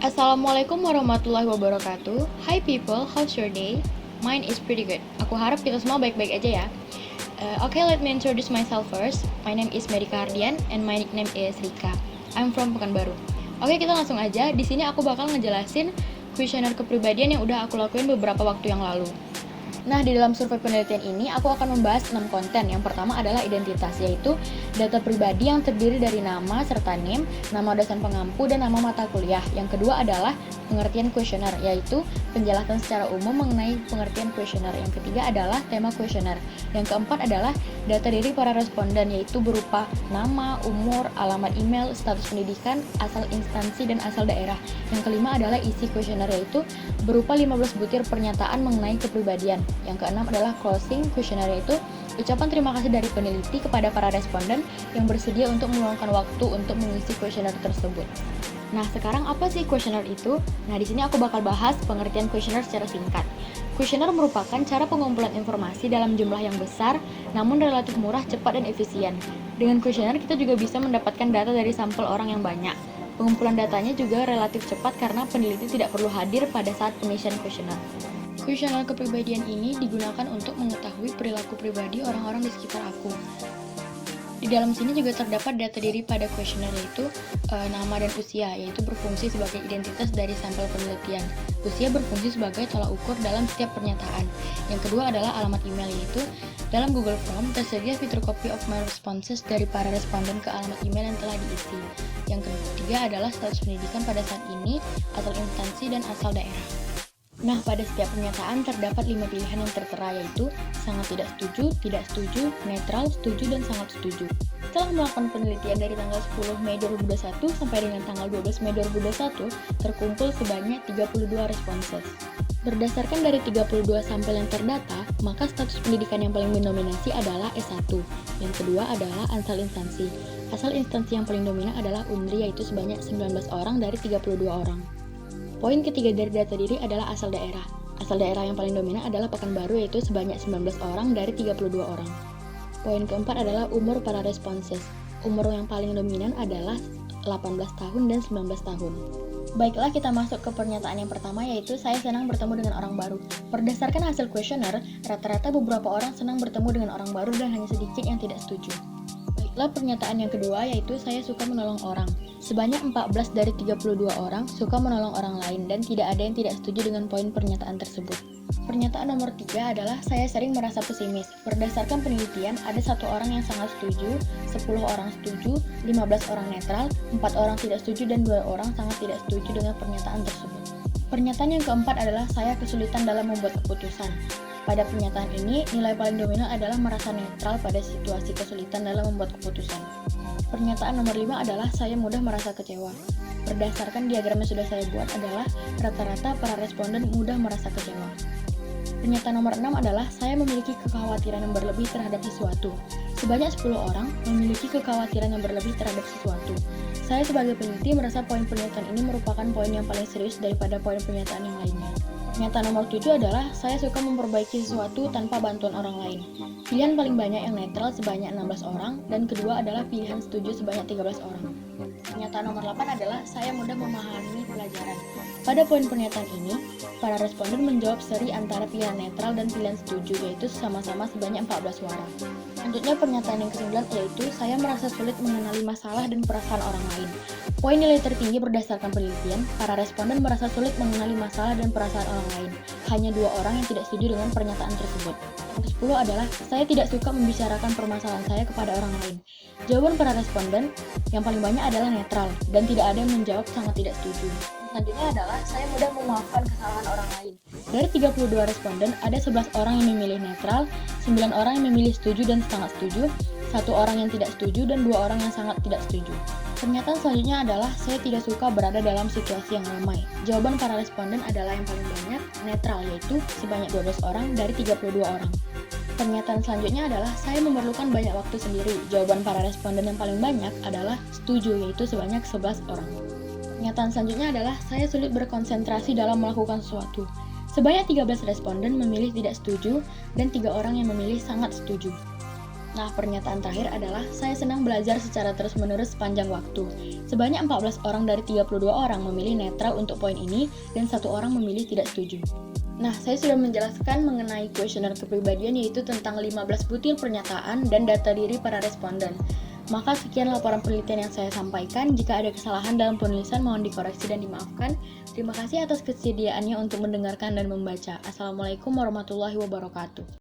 Assalamualaikum warahmatullahi wabarakatuh. Hi people, how's your day? Mine is pretty good. Aku harap kita semua baik-baik aja ya. Okay, let me introduce myself first. My name is Medika Hardian and my nickname is Rika. I'm from Pekanbaru. Oke, kita langsung aja. Di sini aku bakal ngejelasin kuesioner kepribadian yang udah aku lakuin beberapa waktu yang lalu. Nah, di dalam survei penelitian ini, aku akan membahas 6 konten. Yang pertama adalah identitas, yaitu data pribadi yang terdiri dari nama serta name, nama dosen pengampu, dan nama mata kuliah. Yang kedua adalah pengertian kuesioner, yaitu penjelasan secara umum mengenai pengertian kuesioner. Yang ketiga adalah tema kuesioner. Yang keempat adalah data diri para responden, yaitu berupa nama, umur, alamat email, status pendidikan, asal instansi, dan asal daerah. Yang kelima adalah isi kuesioner, yaitu berupa 15 butir pernyataan mengenai kepribadian. Yang keenam adalah closing kuesioner, yaitu ucapan terima kasih dari peneliti kepada para responden yang bersedia untuk meluangkan waktu untuk mengisi kuesioner tersebut. Nah, sekarang apa sih kuesioner itu? Nah, di sini aku bakal bahas pengertian kuesioner secara singkat. Kuesioner merupakan cara pengumpulan informasi dalam jumlah yang besar, namun relatif murah, cepat, dan efisien. Dengan kuesioner, kita juga bisa mendapatkan data dari sampel orang yang banyak. Pengumpulan datanya juga relatif cepat karena peneliti tidak perlu hadir pada saat pengisian kuesioner. Kuesioner kepribadian ini digunakan untuk mengetahui perilaku pribadi orang-orang di sekitar aku. Di dalam sini juga terdapat data diri pada kuesioner, yaitu nama dan usia, yaitu berfungsi sebagai identitas dari sampel penelitian. Usia berfungsi sebagai tolak ukur dalam setiap pernyataan. Yang kedua adalah alamat email, yaitu dalam Google Form tersedia fitur copy of my responses dari para responden ke alamat email yang telah diisi. Yang ketiga adalah status pendidikan pada saat ini, asal instansi, dan asal daerah. Nah, pada setiap pernyataan terdapat 5 pilihan yang tertera, yaitu sangat tidak setuju, netral, setuju, dan sangat setuju. Setelah melakukan penelitian dari tanggal 10 Mei 2021 sampai dengan tanggal 12 Mei 2021, terkumpul sebanyak 32 responses. Berdasarkan dari 32 sampel yang terdata, maka status pendidikan yang paling mendominasi adalah S1. Yang kedua adalah asal instansi. Asal instansi yang paling dominan adalah UNRI, yaitu sebanyak 19 orang dari 32 orang. Poin ketiga dari data diri adalah asal daerah. Asal daerah yang paling dominan adalah Pekanbaru, yaitu sebanyak 19 orang dari 32 orang. Poin keempat adalah umur para responses. Umur yang paling dominan adalah 18 tahun dan 19 tahun. Baiklah, kita masuk ke pernyataan yang pertama, yaitu saya senang bertemu dengan orang baru. Berdasarkan hasil kuesioner, rata-rata beberapa orang senang bertemu dengan orang baru dan hanya sedikit yang tidak setuju. Baiklah, pernyataan yang kedua, yaitu saya suka menolong orang. Sebanyak 14 dari 32 orang suka menolong orang lain dan tidak ada yang tidak setuju dengan poin pernyataan tersebut. Pernyataan nomor 3 adalah saya sering merasa pesimis. Berdasarkan penelitian, ada 1 orang yang sangat setuju, 10 orang setuju, 15 orang netral, 4 orang tidak setuju, dan 2 orang sangat tidak setuju dengan pernyataan tersebut. Pernyataan yang keempat adalah saya kesulitan dalam membuat keputusan. Pada pernyataan ini, nilai paling dominan adalah merasa netral pada situasi kesulitan dalam membuat keputusan. Pernyataan nomor 5 adalah saya mudah merasa kecewa. Berdasarkan diagram yang sudah saya buat adalah rata-rata para responden mudah merasa kecewa. Pernyataan nomor 6 adalah saya memiliki kekhawatiran yang berlebih terhadap sesuatu. Sebanyak 10 orang memiliki kekhawatiran yang berlebih terhadap sesuatu. Saya sebagai peneliti merasa poin pernyataan ini merupakan poin yang paling serius daripada poin pernyataan yang lainnya. Pernyataan nomor 7 adalah saya suka memperbaiki sesuatu tanpa bantuan orang lain. Pilihan paling banyak yang netral sebanyak 16 orang, dan kedua adalah pilihan setuju sebanyak 13 orang. Pernyataan nomor 8 adalah saya mudah memahami pelajaran. Pada poin pernyataan ini, para responden menjawab seri antara pilihan netral dan pilihan setuju, yaitu sama-sama sebanyak 14 suara. Selanjutnya pernyataan yang ke-9, yaitu saya merasa sulit mengenali masalah dan perasaan orang lain. Poin nilai tertinggi berdasarkan penelitian, para responden merasa sulit mengenali masalah dan perasaan orang lain. Hanya 2 orang yang tidak setuju dengan pernyataan tersebut. Yang ke-10 adalah saya tidak suka membicarakan permasalahan saya kepada orang lain. Jawaban para responden yang paling banyak adalah netral, dan tidak ada yang menjawab sangat tidak setuju. Selanjutnya adalah saya mudah memaafkan kesalahan orang lain. Dari 32 responden, ada 11 orang yang memilih netral, 9 orang yang memilih setuju dan sangat setuju, 1 orang yang tidak setuju, dan 2 orang yang sangat tidak setuju. Pernyataan selanjutnya adalah saya tidak suka berada dalam situasi yang ramai. Jawaban para responden adalah yang paling banyak, netral, yaitu sebanyak 12 orang dari 32 orang. Pernyataan selanjutnya adalah saya memerlukan banyak waktu sendiri. Jawaban para responden yang paling banyak adalah setuju, yaitu sebanyak 11 orang. Pernyataan selanjutnya adalah saya sulit berkonsentrasi dalam melakukan sesuatu. Sebanyak 13 responden memilih tidak setuju dan 3 orang yang memilih sangat setuju. Nah, pernyataan terakhir adalah, saya senang belajar secara terus-menerus sepanjang waktu. Sebanyak 14 orang dari 32 orang memilih netral untuk poin ini, dan 1 orang memilih tidak setuju. Nah, saya sudah menjelaskan mengenai kuesioner kepribadian, yaitu tentang 15 butir pernyataan dan data diri para responden. Maka sekian laporan penelitian yang saya sampaikan. Jika ada kesalahan dalam penulisan, mohon dikoreksi dan dimaafkan. Terima kasih atas kesediaannya untuk mendengarkan dan membaca. Assalamualaikum warahmatullahi wabarakatuh.